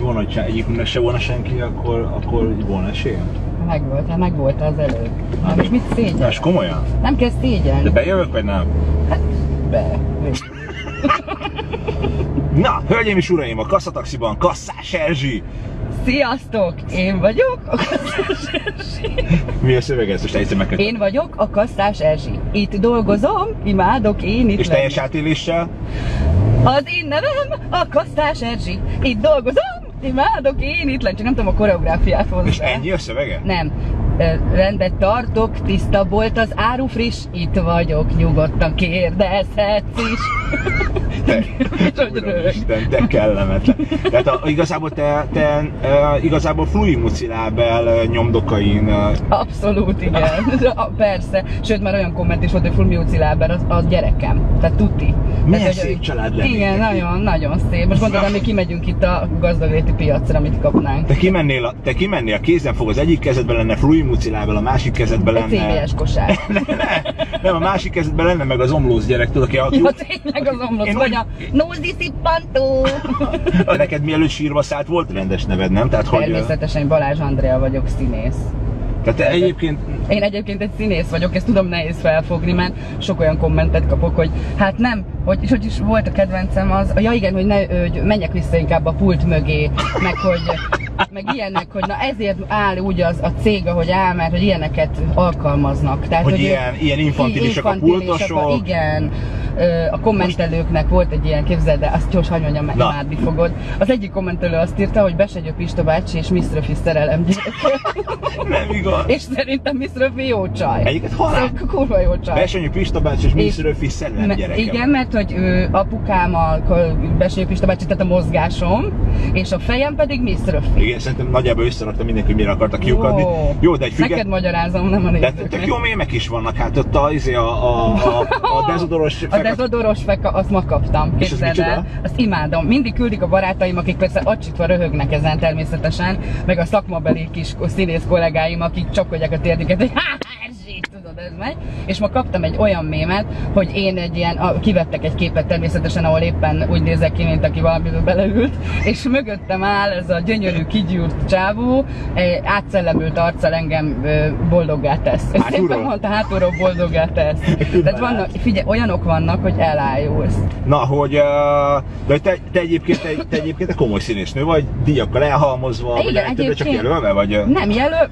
volna, hogy egyikünknek se volna senki, akkor volna esély? Megvolt az előbb. Na, most mit szégyen? Na, és komolyan? Nem kell szégyen. De bejövök, vagy nem? Hát, be. Na, hölgyeim és uraim, a Kasszataxiban Kasszás Erzsi! Sziasztok! Én vagyok a Kasszás Erzsi. Mi a szöveg ez? Most egyszer megköttem. Én vagyok a Kasszás Erzsi. Itt dolgozom, imádok én itt. És teljes átéléssel? Az én nevem a Kasszás Erzsi. Itt dolgozom, imádok én itt lenni. Csak nem tudom a koreográfiát hozzá. És ennyi a szövege? Nem. Rendet tartok, tiszta volt az áru friss, itt vagyok, nyugodtan kérdezhetsz is. Te kellemetlen. Tehát igazából te igazából fluimucilábel nyomdokain... Abszolút igen, persze. Sőt, már olyan komment is volt, hogy fluimucilábel az gyerekem. Tehát tuti. Milyen szép család lennék. Igen, nagyon szép. Most gondolom, hogy kimegyünk itt a gazdagléti piacra, amit kapnánk. Te kimennél, kézen fog, az egyik kezedben lenne fluimucilábel, a másik kezedben lenne... Egy CBS kosár. Nem, a másik kezedben lenne meg az omlós gyerek, tudod, aki... Ja, tényleg az omlós, vagy a nózi szippantó. Neked mielőtt sírva szállt, volt rendes neved, nem? Tehát, természetesen Balázs Andrea vagyok, színész. Tehát egyébként... Én egyébként egy színész vagyok, ezt tudom nehéz felfogni, mert sok olyan kommentet kapok, hogy hát nem, hogy is volt a kedvencem az, ja igen, hogy menjek vissza inkább a pult mögé, meg ilyenek, hogy na ezért áll úgy az a cég, ahogy áll, mert hogy ilyeneket alkalmaznak. Tehát, hogy ilyen infantilisak a pultosok. Igen, a kommentelőknek volt egy ilyen, képzeld, de azt gyors, hogy mondjam, mert imádni fogod. Az egyik kommentelő azt írta, hogy Besegyő Pista bácsi és Miss Röfi szerelem gyereke. Nem igaz. És szerintem Miss Röfi jó csaj. Egyiket halál. Kurva jó csaj. Besegyő Pista bácsi és Miss Röfi szerelem gyereke. Igen, mert hogy apukám a Besegyő Pista bácsi, tehát a mozgásom, és a fejem pedig Miss Röfi. Igen, szerintem nagyjából összerakta mindenki, hogy mire akartak kiukadni. Jó, de egy neked magyarázom, nem a nézőknek. De tök jó mémek is vannak, hát ott a dezodoros feka. A dezodoros feka, azt ma kaptam, képzeld el. Azt imádom. Mindig küldik a barátaim, akik persze acsitva röhögnek ezen természetesen, meg a szakmabeli kis színész kollégáim, akik csapkodják a térdüket, hogy tudod, ez megy. És ma kaptam egy olyan mémet, hogy én egy ilyen, kivettek egy képet természetesen, ahol éppen úgy nézek ki, mint aki valamiben beleült, és mögöttem áll ez a gyönyörű, kigyúrt csávó, átszellemült arccal engem boldoggá tesz. És szépen mondta, hátulról boldoggá tesz. Tehát vannak, figyelj, olyanok vannak, hogy elájulsz. Na, hogy de te egyébként egy komoly színésznő vagy, díjakkal elhalmozva, igen, vagy csak jelölve, vagy? Nem jelöl.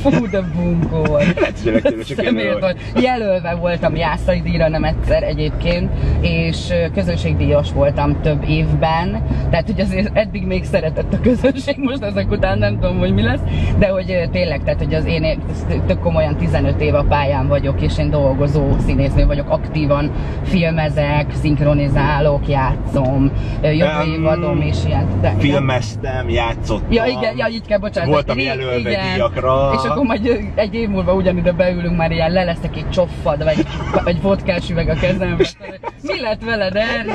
Fú, de bunkó volt. Jelölve voltam Jászai díjra, nem egyszer egyébként, és közönségdíjas voltam több évben, tehát hogy azért eddig még szeretett a közönség, most ezek után nem tudom, hogy mi lesz, de hogy tényleg, tehát hogy az én tök komolyan 15 év a pályán vagyok, és én dolgozó színésznő vagyok, aktívan filmezek, szinkronizálok, játszom, jövő évadom is ilyen. Filmeztem, játszottam. Ja igen, ja, így kell, bocsánat. Voltam jelölve díjakra. És akkor majd egy év múlva ugyanide beülünk, már ilyen leleszek egy csoffad, vagy egy vodkás üveg a kezembe. Mi lett veled erre?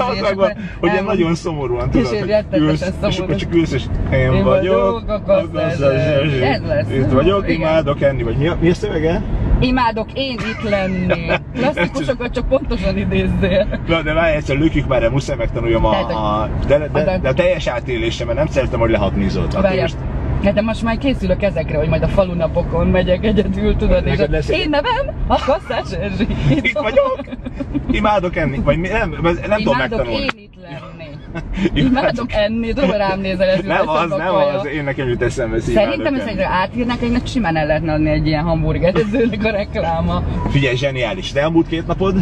Hogy ilyen nagyon szomorúan tudod, és akkor csak ülsz, és én vagyok a Kasszás Erzsi. Itt vagyok, imádok enni, vagy mi a szövege? Imádok én itt lenni. Klasszikusokat csak pontosan idézzél. Na, de várj egyszer, lökjük már, muszáj megtanuljam de a teljes átélésem, mert nem szeretem, hogy lehatnizod. De most már készülök ezekre, hogy majd a falunapokon megyek egyedül, tudod, és én nevem a Kasszás Erzsi. Itt vagyok, imádok enni, vagy nem tudom megtanulni. Imádok én itt lenni. Imádok enni, tudom, rám nézel ez. Nem az, én nekem jut eszembe. Szerintem ezt egyre átírnak, egynek simán el lehetne adni egy ilyen hamburgerezőnek a rekláma. Figyelj, zseniális. De elmúlt 2 napod?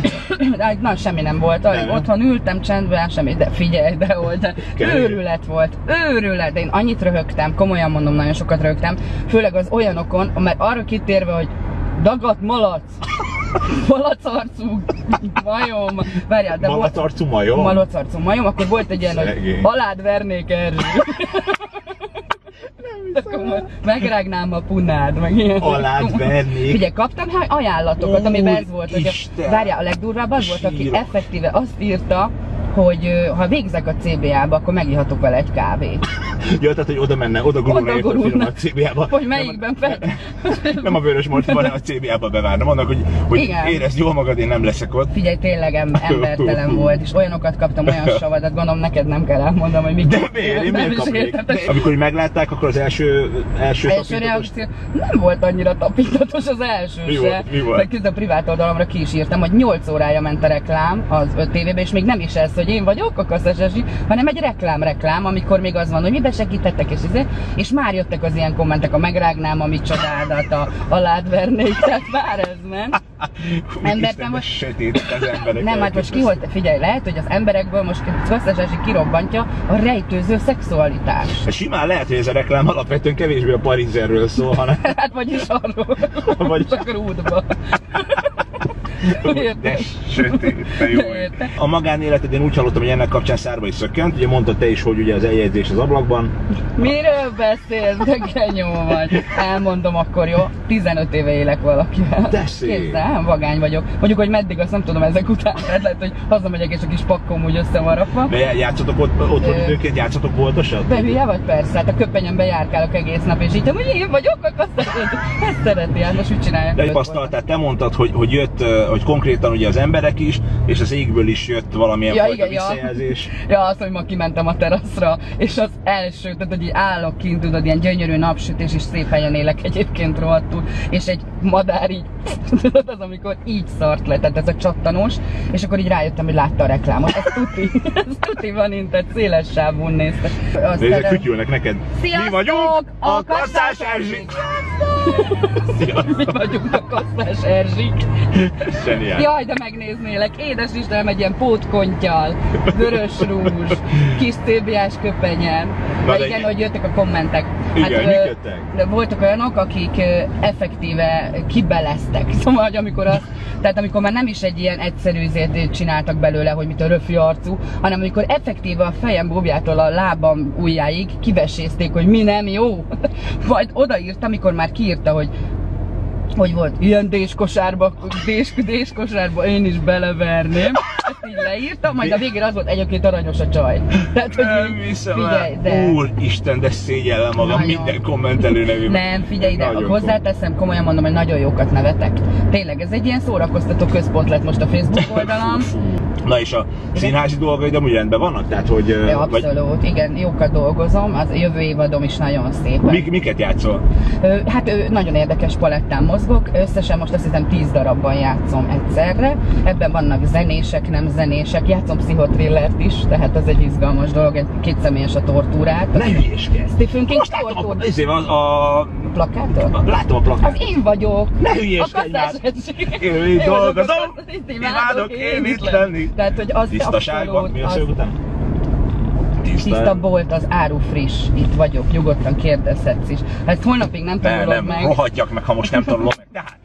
Na, semmi nem volt. Otthon ültem csendben, semmi, de figyelj, de volt. Őrület volt. Őrület. De én annyit röhögtem, komolyan mondom, nagyon sokat röhögtem. Főleg az olyanokon, mert arra kitérve, hogy dagadt malac. Malacarcú majom. Várjál, de malacarcú majom? Malacarcú majom, akkor volt egy ilyen, hogy alád vernék Erzsi. Megrágnám a punád, meg ilyen. Alád vernék. Figyelj, kaptam ajánlatokat, amiben ez volt, hogy várjál, a legdurvább az volt, aki effektíve azt írta, hogy ha végzek a CBA-ba, akkor megihatok vele egy kávét. Ja, tehát, hogy oda menne, oda gurulna a CBA-ba. Hogy melyikben fel? Nem a Vörösmartyban, hanem a CBA-ba bevárna. Vannak, hogy érezd jól magad, én nem leszek ott. Figyelj, tényleg embertelen volt, és olyanokat kaptam, olyan savadat, gondolom neked nem kell elmondanom, hogy De miért? Én miért kapnék? Amikor meglátták, akkor az első reakció nem volt annyira tapintatos az első se. Mi volt? Meg közben a privát oldalamra ki is írtam, hogy 8 órája ment a reklám az 5 TV-be, és még nem is ez, hogy én vagyok a Kasszás Erzsi, hanem egy reklám, amikor még az van, hogy mibe segítettek, és már jöttek az ilyen kommentek, a megrágnám a mi csodádat, a ládvernék, tehát már ez ment. Embertem most sötét az emberek. Nem, hát most figyelj, lehet, hogy az emberekből most Kasszás Erzsi kirobbantja a rejtőző szexualitás. Simán lehet, hogy ez a reklám alapvetően kevésbé a Parizerről szól, hanem... Hát vagyis arról, csak rúdba. De sötét, te jó. A magánéleted, én úgy hallottam, hogy ennek kapcsán szárba is szökkent. Ugye mondtad te is, hogy ugye az eljegyzés az ablakban. Miről beszélsz? De genyó vagy. Elmondom akkor, jó? 15 éve élek valakivel. De szép. Képzel, vagány vagyok. Mondjuk, hogy meddig, azt nem tudom ezek után. Tehát lehet, hogy hazamegyek és a kis pakkom úgy össze van rakva. De játszotok otthon időként, játszotok boltosat? De hülye vagy persze, hát a köpenyemben járkálok egész nap, és így hogy én vagyok, akkor ezt szereti, hát most mit csinálják? De tapasztaltál, te mondtad, hogy jött, hogy konkrétan ugye az emberek is, és az égből is jött valamilyen fajta visszajelzés. Ja, az, hogy ma kimentem a teraszra, és az első, tehát hogy így állok kint, tudod, ilyen gyönyörű napsütés, és szép helyen élek egyébként rohadtul, és egy madár így, tudod, az, amikor így szart le, tehát ez a csattanós, és akkor így rájöttem, hogy látta a reklámot. Ez tuti van intett, széles sávon nézte. Nézzek, fütyülnek neked. Sziasztok! Mi vagyunk a Kasszás Erzsik! Mi vagyunk a Kasszás Erzsik! Jaj, de megnéznélek, édes Istenem, egy ilyen pótkonttyal, vörös rúzs, kis CBA-s köpenyem. De igen, hogy jöttek a kommentek. Igen, mik jöttek? Voltak olyanok, akik effektíve kibeleztek. Szóval, hogy amikor már nem is egy ilyen egyszerű izét csináltak belőle, hogy mit a röfi arcú, hanem amikor effektíve a fejem bóbjától a lábam ujjáig kivesézték, hogy mi nem jó. Majd odaírta, amikor már kiírta, hogy volt ilyen déskosárba én is beleverném. Ezt így leírtam, majd a végén az volt, egyébként aranyos a csaj. Tehát, hogy figyelj, de... Úristen, de szégyellem magam nagyon. Minden kommentelő nevében. Nem, figyelj, de hozzáteszem, komolyan mondom, hogy nagyon jókat nevetek. Tényleg, ez egy ilyen szórakoztató központ lett most a Facebook oldalam. Na és a színházi dolgaid amúgy rendben vannak? Tehát, hogy... Ja, abszolút, igen, jókat dolgozom, az jövő évadom is nagyon szép. Miket játszol? Hát nagyon érdekes palettán mozgok, összesen most azt hiszem 10 darabban játszom egyszerre. Ebben vannak zenések, nem zenések, játszom pszichotrillert is, tehát ez egy izgalmas dolog, egy kétszemélyes a tortúrát. Ne hülyéskedj! Stephen King tortúrát. Ezért van a... Plakátot? Látom a plakátot. Az én vagyok! Ne hülyéskedj már! Én itt dolgozom, imádok én itt lenni. Tehát, hogy az tisztaságban, mi a szöveg után? Tiszta bolt, az áru friss. Itt vagyok, nyugodtan kérdezhetsz is. Hát holnapig nem tanulod meg. Nem, rohadjak meg, ha most nem tanulom meg. Tehát.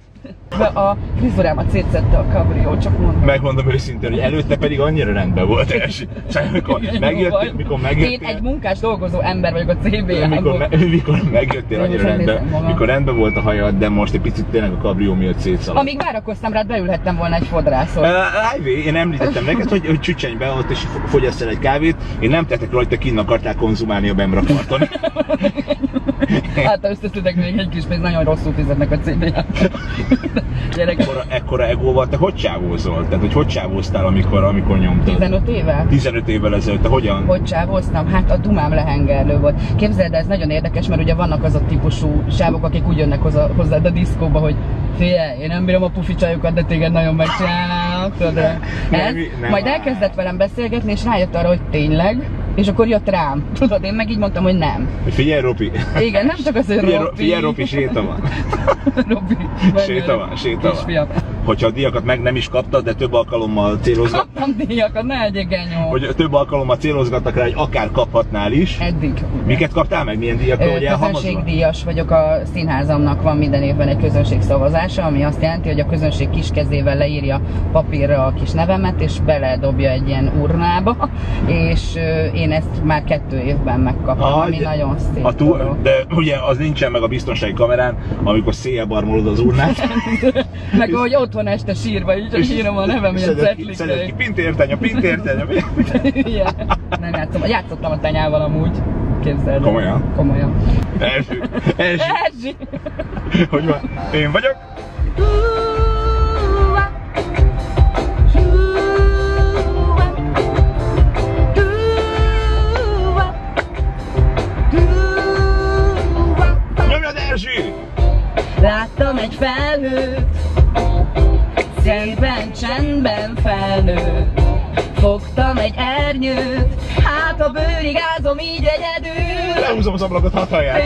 A frizurámat szétszette a kabrió, csak mondom. Megmondom őszintén, hogy előtte pedig annyira rendben volt. Mikor megjöttél... Én egy munkás dolgozó ember vagyok a CBA-ból. Mikor megjöttél annyira rendben, mikor rendben volt a hajad, de most egy picit tényleg a kabrió miatt szétszaladt. Amíg várakoztam rád, beülhettem volna egy fodrászot. Én említettem neked, hogy csücsenj be ott és fogyasz el egy kávét. Én nem tettek róla, hogy te kinn akartál konzumálni a Bemraparton. Hát összeszedek még egy kis pénzt, nagyon rosszul fizetnek a CBA-t. Ekkora egóval te hogy csávózol? Tehát, hogy csávóztál, amikor nyomtad? 15 évvel? 15 évvel ezelőtt, te hogyan? Hogy csávóztam? Hát a dumám lehengerlő volt. Képzeld, ez nagyon érdekes, mert ugye vannak az a típusú sávok, akik úgy jönnek hozzád a diszkóba, hogy figyelj, én nem bírom a pufi csajokat, de téged nagyon megcsinálnak, de majd elkezdett velem beszélgetni, és rájött arra, hogy tényleg, és akkor jött rám. Tudod, én meg így mondtam, hogy nem. Figyelj, Ropi! Igen, nem csak az, hogy Ropi. Figyelj, Ropi, séta van. Ropi. Séta van. Hogyha a díjakat meg nem is kaptad, de több alkalommal célozgattak. Kaptam díjakat, ne legyél genyó. Hogy több alkalommal célozgattak rá, hogy akár kaphatnál is. Eddig. Miket kaptál meg? Milyen díjakkal vagy elhamazva? Közönségdíjas vagyok, a színházamnak van minden évben egy közönségszavazása, ami azt jelenti, hogy a közönség kis kezével leírja papírra a kis nevemet, és beledobja egy ilyen urnába, és én ezt már 2 évben megkaptam, ami nagyon szép dolog. De ugye az nincsen meg a biztonsági kamerán, amikor széjjel barmolod az urnát. Meg ahogy ott volna este sírva, így csak írom a nevem ilyen cetlikre. Szedett ki, pintértenya. Igen. Nem játszottam a tenyával amúgy. Képzeld. Komolyan? Komolyan. Erzsi. Hogy van? Én vagyok. Nyomjad, Erzsi! Láttam egy felhőt, szépen csendben felnőtt. Fogtam egy ernyőt, hát a bőrigázom így egyedül. Lehúzom az ablakot, hadd hallják.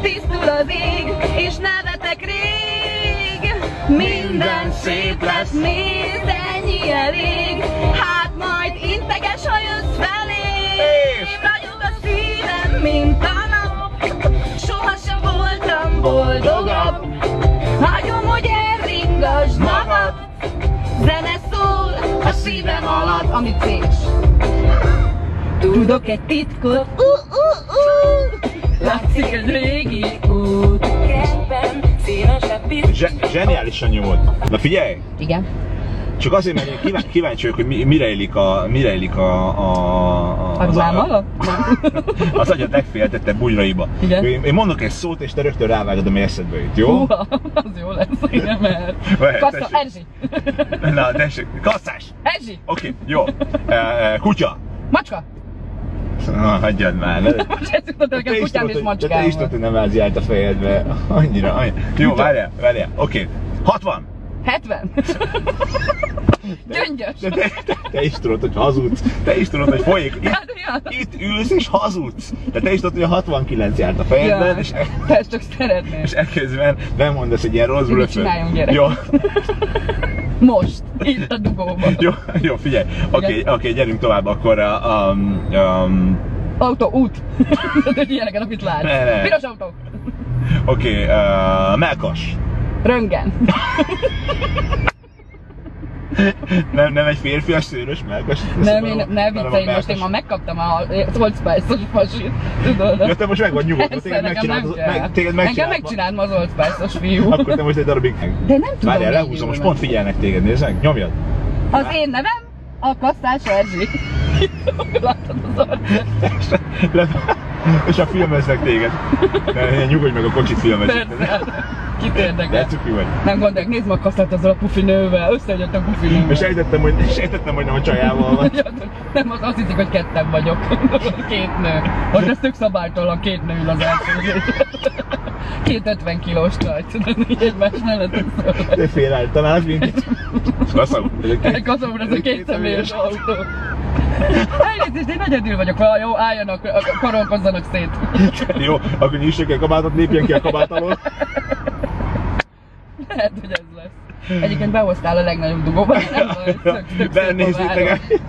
Tisztul az ég, és nevetek rég. Minden szép lesz, nézd, ennyi elég. Hát majd integes, ha jössz felém. Ragyog a szívem, mint a nap. Sohasem voltam boldogabb. Hagyom, hogy elringasd magad. Zene szól a szívem alatt, amit szés. Tudok egy titkot, látszik egy régi út. Zseniálisan nyomod. Na figyelj! Igen. Csak azért, mert én kíváncsi vagyok, hogy mire illik az agyad legféltettebb bugyraiba. Én mondok egy szót, és te rögtön rávágod, ami eszedbe jut, jó? Húha, az jó lesz, igen, mert... Kassa, Erzsi! Na, tessék, kasszás! Erzsi! Oké, jó. Kutya! Macska! Hagyjad már! Most ezt jutott nekem kutyám és macskám. Te is tudod, hogy nem váziált a fejedbe. Annyira. Jó, várjál. Oké. 60! 70? Gyöngyös! Te is tudod, hogy hazudsz. Te is tudod, hogy folyik. Itt ülsz és hazudsz. De te is tudod, hogy a 69 járt a fejedben. Ja, te ezt csak szeretnél. És ekközben bemondasz egy ilyen rossz blöfföt. Csináljunk, gyerek. Jó. Most, itt a dugóban. Jó, figyelj. Oké, gyerünk tovább akkor autó, út. Ilyeneket, amit látsz. Piros autó. Oké, mellkas. Röntgen. Nem egy férfias szőrös mellkas? Ne viccelj, most én ma megkaptam a Old Spice-os pasit, tudod? Ja, te most meg vagy nyugodva, téged megcsináld ma az Old Spice-os fiú. Akkor te most egy darabig... De nem tudom. Várjál, lehúzom, most pont figyelnek téged, nézd meg, nyomjad. Az én nevem? A Kasszás Erzsi. Láttad az arcát? És a filmeznek téged. Nyugodj meg, a kocsit filmezik. Kit érdekel? De cuki vagy. Nem gondolják, nézd meg a Kasszát azzal a pufi nővel, összejött a pufi nővel. És sejtettem, hogy nem a csajával van. Nem, azt hiszik, hogy ketten vagyok. Két nő. Most ez tök szabálytalan, két nő ül az első. Két 50 kilós csaj, tudod, így egymás mellett összeolva. Te félálltál minket. Kassa úr, ez a kétszemélyes autó. Elnézést, én egyedül vagyok, jó, álljanak, karolkozzanak szét. Jó, akkor nyissuk egy kabátot, lépjen ki a kabát alól. Lehet, hogy ez lesz. Egyébként behoztál a legnagyobb dugóba, nem baj,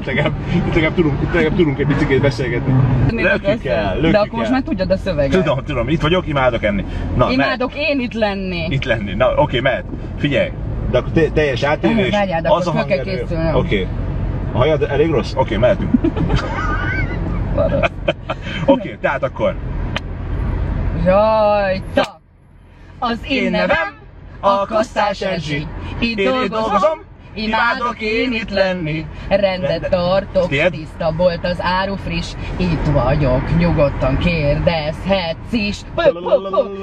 legalább tudunk egy picit beszélgetni. Lökjük el. De akkor most már tudjad a szöveget. Tudom, itt vagyok, imádok enni. Na, imádok én itt lenni. Itt lenni, na oké, mehet. Figyelj, de akkor teljes átévés, várjál, az a hangerő. Oké. A hajad elég rossz? Oké, mehetünk. Oké, tehát akkor. Rajta! Az én nevem a Kasszás Erzsi. Itt dolgozom, imádok én itt lenni. Rendet tartok, tiszta bolt az áru friss. Itt vagyok, nyugodtan kérdezhetsz is.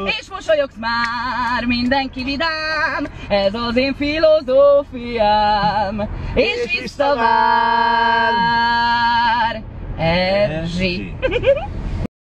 És mosolyogsz már, mindenki vidám. Ez az én filozófiám. És visszavár Erzsi.